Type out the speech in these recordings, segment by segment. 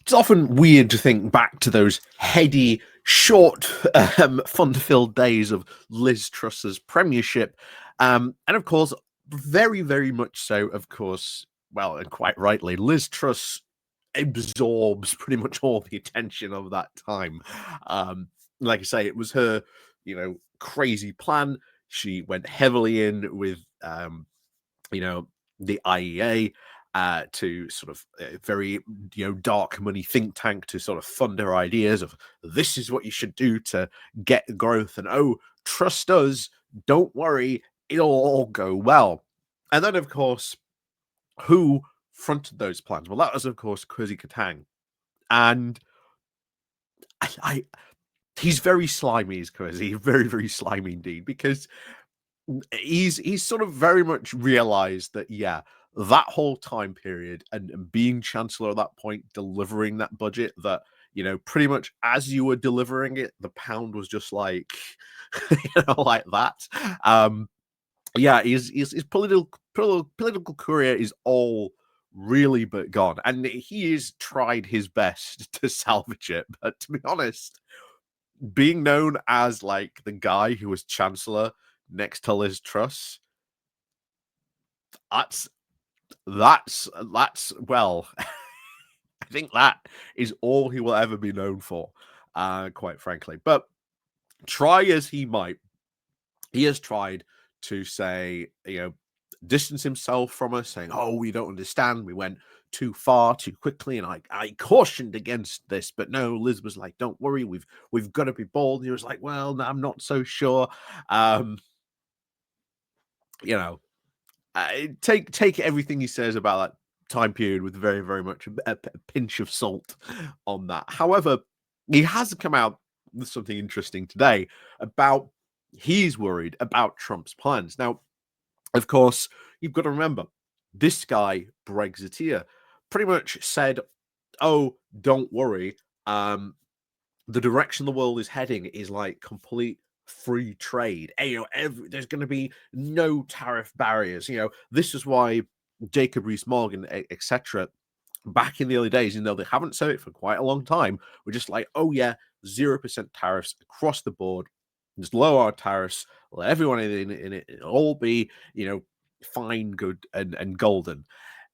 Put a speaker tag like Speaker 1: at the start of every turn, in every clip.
Speaker 1: It's often weird to think back to those heady, short, fun-filled days of Liz Truss's premiership, and of course, very, very much so. Of course, well, and quite rightly, Liz Truss absorbs pretty much all the attention of that time. Like I say, it was her, crazy plan. She went heavily in with, you know, the IEA to sort of very dark money think tank to sort of fund her ideas of this is what you should do to get growth and oh trust us, don't worry, it'll all go well. And then of course, who fronted those plans? Well, that was of course Kwasi Kwarteng, and I he's very slimy, is Kwasi, very very slimy indeed, because he's sort of very much realized that that whole time period and being chancellor at that point, delivering that budget, that pretty much as you were delivering it, the pound was just like like that. His political career is all really but gone, and he has tried his best to salvage it, but to be honest, being known as like the guy who was chancellor next to Liz Truss, that's well, I think that is all he will ever be known for, quite frankly. But try as he might, he has tried to say, distance himself from us, saying, "Oh, we don't understand. We went too far too quickly," and I cautioned against this, but no, Liz was like, "Don't worry, we've got to be bold." And he was like, "Well, no, I'm not so sure." Um, you know, take everything he says about that time period with very, very much a pinch of salt on that. However, he has come out with something interesting today about he's worried about Trump's plans. Now, of course, you've got to remember this guy, Brexiteer, pretty much said, "Oh, don't worry. The direction the world is heading is like complete free trade. Hey, there's going to be no tariff barriers. This is why Jacob Rees-Mogg, etc. Back in the early days, they haven't said it for quite a long time. We're just like, oh yeah, 0% tariffs across the board. Just lower our tariffs, let everyone in it. It'll all be, fine, good, and golden."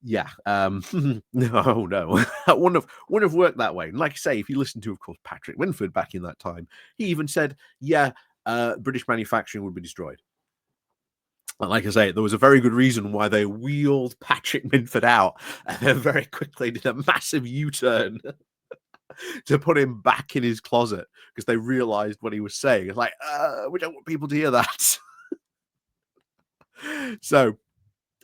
Speaker 1: Yeah. No, no. That wouldn't have worked that way. And like I say, if you listen to, of course, Patrick Winford back in that time, he even said, yeah, British manufacturing would be destroyed. And like I say, there was a very good reason why they wheeled Patrick Minford out and then very quickly did a massive U-turn to put him back in his closet because they realized what he was saying. It's like, we don't want people to hear that. So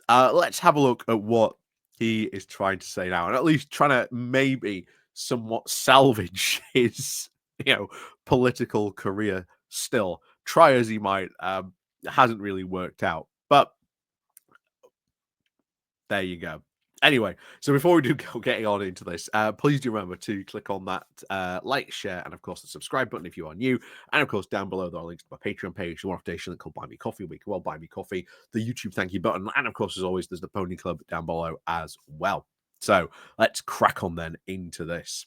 Speaker 1: let's have a look at what he is trying to say now, and at least trying to maybe somewhat salvage his, political career. Still, try as he might, hasn't really worked out. But there you go. Anyway, so before we do go getting on into this, please do remember to click on that like, share, and of course the subscribe button if you are new. And of course, down below there are links to my Patreon page, the one-off link called Buy Me Coffee, where you can well buy me coffee, the YouTube thank you button, and of course, as always, there's the Pony Club down below as well. So let's crack on then into this.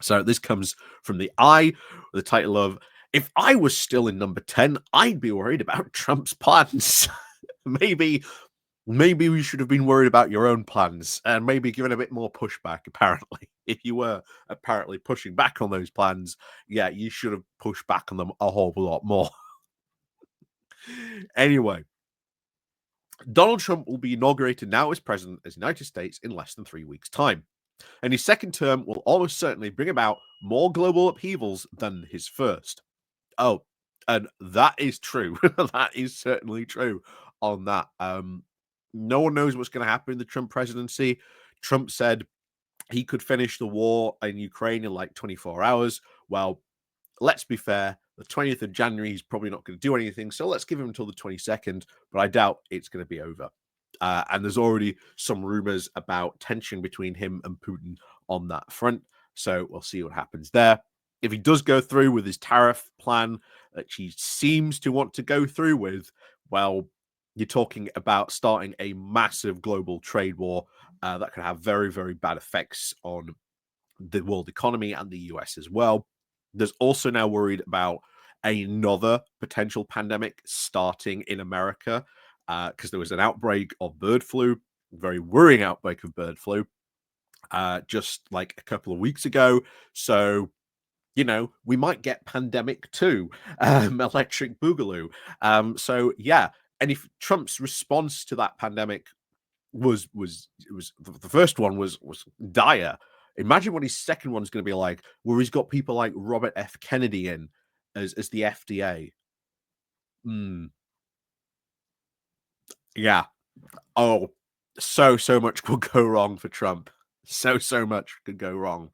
Speaker 1: So this comes from the Eye, with the title of "If I was still in number 10, I'd be worried about Trump's plans." Maybe we should have been worried about your own plans and maybe given a bit more pushback, apparently. If you were apparently pushing back on those plans, yeah, you should have pushed back on them a whole lot more. Anyway, Donald Trump will be inaugurated now as president of the United States in less than 3 weeks' time. And his second term will almost certainly bring about more global upheavals than his first. Oh, and that is true. That is certainly true on that. No one knows what's going to happen in the Trump presidency. Trump said he could finish the war in Ukraine in like 24 hours. Well, let's be fair. The 20th of January, he's probably not going to do anything. So let's give him until the 22nd, but I doubt it's going to be over. And there's already some rumors about tension between him and Putin on that front. So we'll see what happens there. If he does go through with his tariff plan that he seems to want to go through with, well, you're talking about starting a massive global trade war that could have very, very bad effects on the world economy and the US as well. There's also now worried about another potential pandemic starting in America because there was an outbreak of bird flu, very worrying outbreak of bird flu, just like a couple of weeks ago. So, we might get pandemic too, electric boogaloo. So yeah, and if Trump's response to that pandemic was the first one was dire. Imagine what his second one's going to be like, where he's got people like Robert F. Kennedy in as the FDA. Mm, yeah. Oh, so much could go wrong for Trump. So much could go wrong.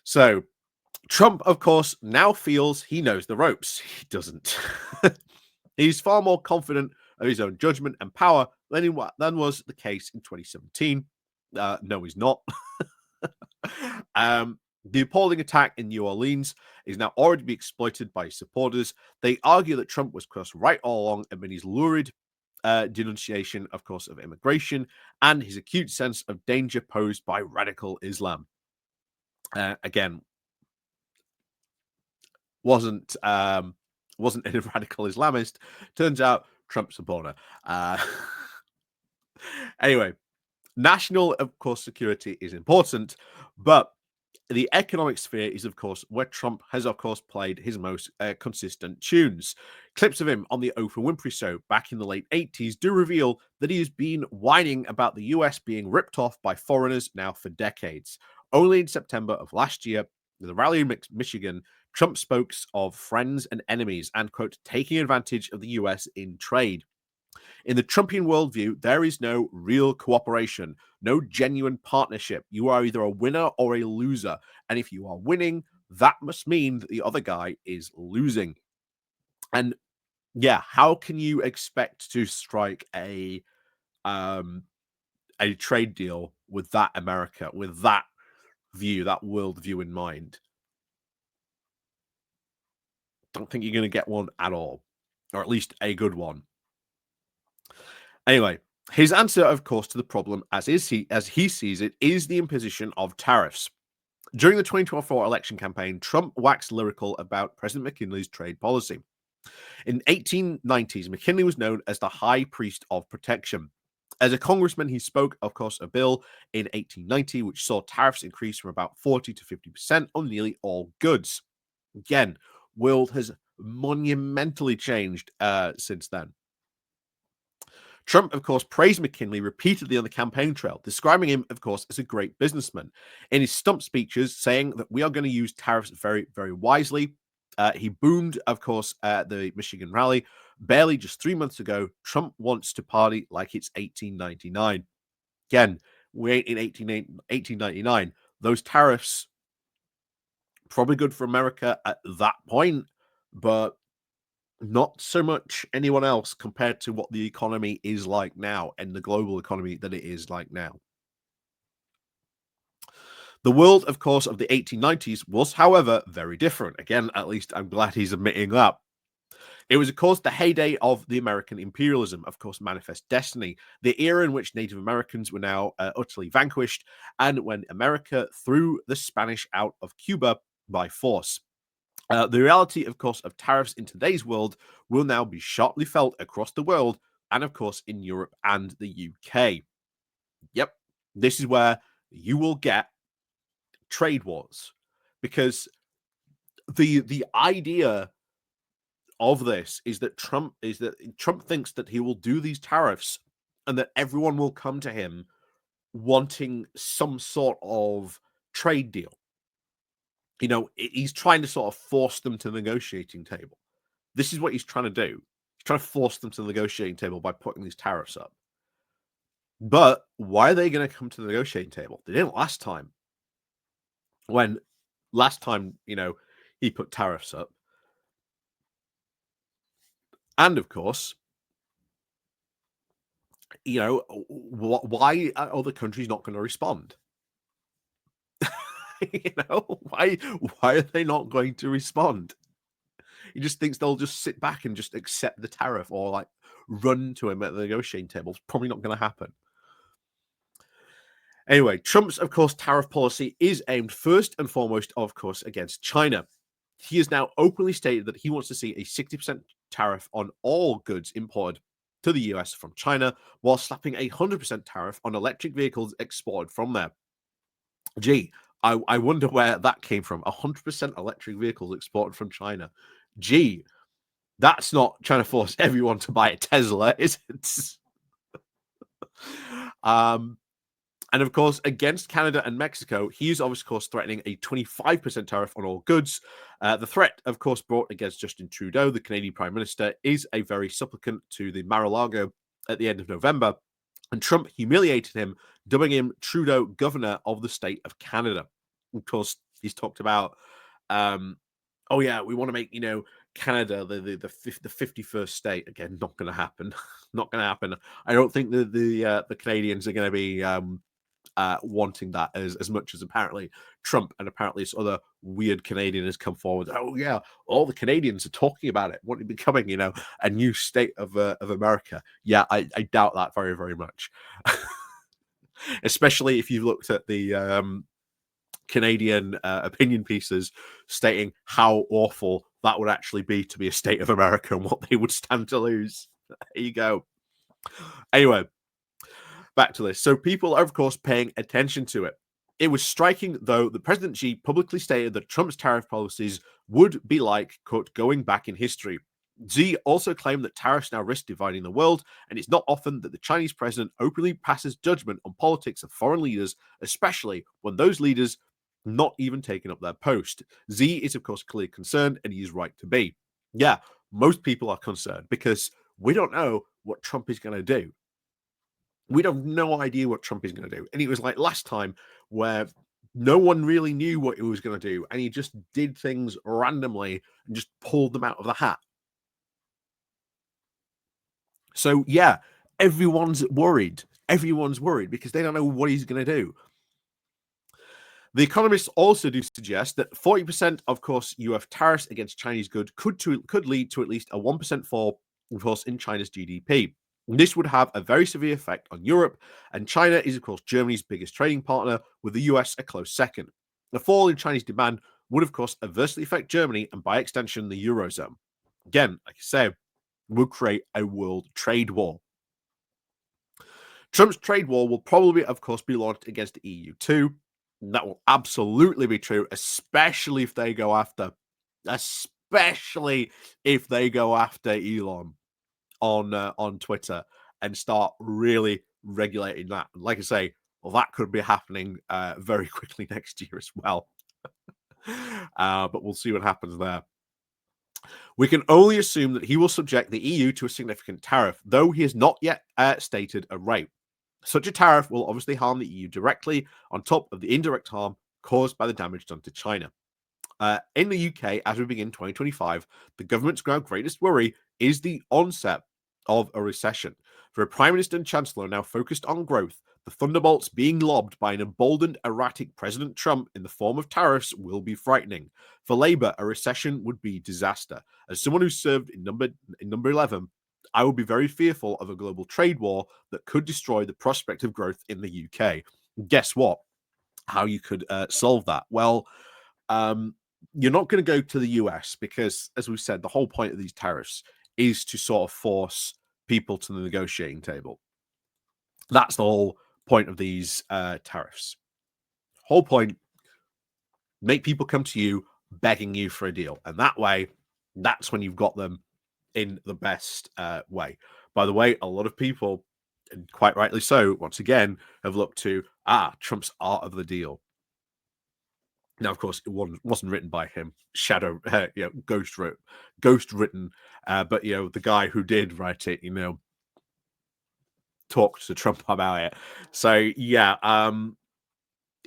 Speaker 1: So Trump, of course, now feels he knows the ropes. He doesn't. He's far more confident of his own judgment and power than was the case in 2017. No, he's not. The appalling attack in New Orleans is now already being exploited by his supporters. They argue that Trump was, of course, right all along amid his lurid denunciation, of course, of immigration and his acute sense of danger posed by radical Islam. Again, wasn't a radical Islamist. Turns out Trump supporter. Anyway, national, of course, security is important, but the economic sphere is, of course, where Trump has, of course, played his most consistent tunes. Clips of him on the Oprah Winfrey Show back in the late 80s do reveal that he has been whining about the US being ripped off by foreigners now for decades. Only in September of last year, at the rally in Michigan, Trump spoke of friends and enemies and, quote, taking advantage of the US in trade. In the Trumpian worldview, there is no real cooperation, no genuine partnership. You are either a winner or a loser. And if you are winning, that must mean that the other guy is losing. And yeah, how can you expect to strike a trade deal with that America, with that view, that worldview in mind? Don't think you're going to get one at all, or at least a good one. Anyway, his answer, of course, to the problem as he sees it, is the imposition of tariffs. During the 2024 election campaign, Trump waxed lyrical about President McKinley's trade policy. In 1890s, McKinley was known as the High Priest of Protection. As a congressman, he spoke, of course, a bill in 1890 which saw tariffs increase from about 40 to 50% on nearly all goods. Again, world has monumentally changed since then. Trump, of course, praised McKinley repeatedly on the campaign trail, describing him, of course, as a great businessman. In his stump speeches, saying that we are going to use tariffs very, very wisely. He boomed, of course, at the Michigan rally. Barely just 3 months ago, Trump wants to party like it's 1899. Again, we ain't in 1899. Those tariffs, probably good for America at that point, but not so much anyone else compared to what the economy is like now and the global economy that it is like now. The world, of course, of the 1890s was, however, very different. Again, at least I'm glad he's admitting that. It was, of course, the heyday of the American imperialism, of course, Manifest Destiny, the era in which Native Americans were now utterly vanquished, and when America threw the Spanish out of Cuba by force. The reality, of course, of tariffs in today's world will now be sharply felt across the world and, of course, in Europe and the UK. Yep, this is where you will get trade wars because the idea of this is that Trump thinks that he will do these tariffs and that everyone will come to him wanting some sort of trade deal. He's trying to sort of force them to the negotiating table. This is what he's trying to do. He's trying to force them to the negotiating table by putting these tariffs up. But why are they going to come to the negotiating table? They didn't last time. When last time, he put tariffs up. And of course, why are other countries not going to respond? Why are they not going to respond? He just thinks they'll just sit back and just accept the tariff or like run to him at the negotiating table. It's probably not going to happen. Anyway, Trump's, of course, tariff policy is aimed first and foremost, of course, against China. He has now openly stated that he wants to see a 60% tariff on all goods imported to the US from China, while slapping a 100% tariff on electric vehicles exported from there. Gee, I wonder where that came from. 100% electric vehicles exported from China. Gee, that's not trying to force everyone to buy a Tesla, is it? um, And of course, against Canada and Mexico, he's of course threatening a 25% tariff on all goods. The threat, of course, brought against Justin Trudeau, the Canadian Prime Minister, is a very supplicant to the Mar-a-Lago at the end of November. And Trump humiliated him, dubbing him Trudeau governor of the state of Canada. Of course, he's talked about, oh yeah, we want to make, Canada the 51st state. Again, not going to happen. Not going to happen. I don't think the Canadians are going to be wanting that as much as apparently Trump and apparently this other weird Canadian has come forward. Oh yeah, all the Canadians are talking about it. What becoming, a new state of America? Yeah, I doubt that very, very much. Especially if you've looked at the Canadian opinion pieces stating how awful that would actually be to be a state of America and what they would stand to lose. There you go. Anyway, back to this. So people are, of course, paying attention to it. It was striking, though, that President Xi publicly stated that Trump's tariff policies would be like, quote, going back in history. Xi also claimed that tariffs now risk dividing the world, and it's not often that the Chinese president openly passes judgment on politics of foreign leaders, especially when those leaders not even taken up their post. Xi is, of course, clearly concerned, and he is right to be. Yeah, most people are concerned because we don't know what Trump is going to do. We have no idea what Trump is going to do. And it was like last time where no one really knew what he was going to do. And he just did things randomly and just pulled them out of the hat. So, yeah, everyone's worried. Everyone's worried because they don't know what he's going to do. The economists also do suggest that 40%, of course, US tariffs against Chinese goods could lead to at least a 1% fall, of course, in China's GDP. This would have a very severe effect on Europe, and China is, of course, Germany's biggest trading partner, with the US a close second. The fall in Chinese demand would, of course, adversely affect Germany and, by extension, the Eurozone. Again, like I say, would create a world trade war. Trump's trade war will probably, of course, be launched against the EU too. And that will absolutely be true, especially if they go after Elon on Twitter and start really regulating that. And like I say, well, that could be happening very quickly next year as well. But we'll see what happens there. We can only assume that he will subject the EU to a significant tariff, though he has not yet stated a rate. Such a tariff will obviously harm the EU directly, on top of the indirect harm caused by the damage done to China. In the UK, as we begin 2025, the government's greatest worry is the onset of a recession. For a Prime Minister and Chancellor now focused on growth, the Thunderbolts being lobbed by an emboldened, erratic President Trump in the form of tariffs will be frightening. For Labour, a recession would be disaster. As someone who served in number 11, I would be very fearful of a global trade war that could destroy the prospect of growth in the UK. Guess what? How you could solve that? Well, you're not going to go to the US because, as we said, the whole point of these tariffs is to sort of force people to the negotiating table. That's the whole point of these tariffs. Whole point, make people come to you begging you for a deal. And that way, that's when you've got them in the best way. By the way, a lot of people, and quite rightly so, once again, have looked to, Trump's art of the deal. Now, of course, it wasn't written by him. Ghost written. But the guy who did write it, talked to Trump about it. So yeah,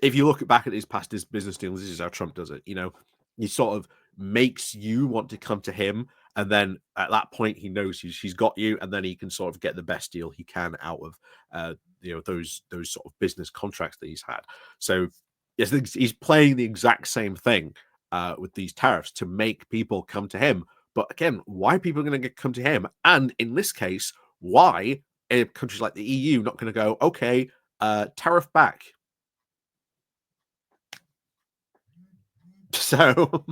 Speaker 1: if you look back at his past business deals, this is how Trump does it. He sort of makes you want to come to him, and then at that point, he knows he's got you, and then he can sort of get the best deal he can out of those sort of business contracts that he's had. So yes, he's playing the exact same thing with these tariffs to make people come to him. But again, why are people going to come to him? And in this case, why are countries like the EU not going to go, okay, tariff back? So,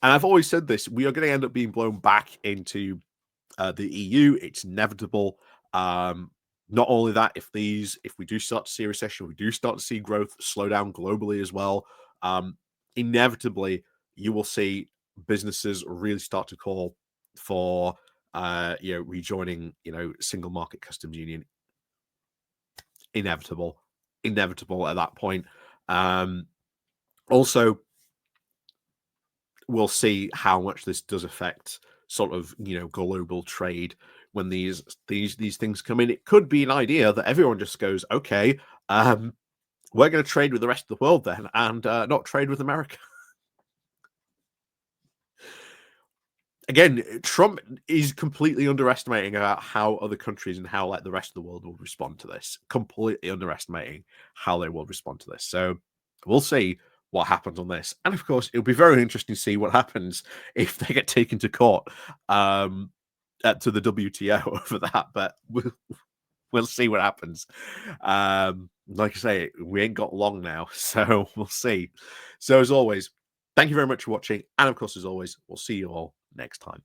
Speaker 1: and I've always said this: we are going to end up being blown back into the EU. It's inevitable. Not only that, if we do start to see a recession, we do start to see growth slow down globally as well. Inevitably, you will see businesses really start to call for rejoining single market customs union. Inevitable at that point. Also, we'll see how much this does affect sort of global trade when these things come in. It could be an idea that everyone just goes, okay, we're going to trade with the rest of the world then, and not trade with America. Again, Trump is completely underestimating about how other countries and how the rest of the world will respond to this. Completely underestimating how they will respond to this. So we'll see what happens on this. And of course, it'll be very interesting to see what happens if they get taken to court to the WTO over that. But we'll see what happens. Like I say, we ain't got long now, so we'll see. So as always, thank you very much for watching. And of course, as always, we'll see you all next time.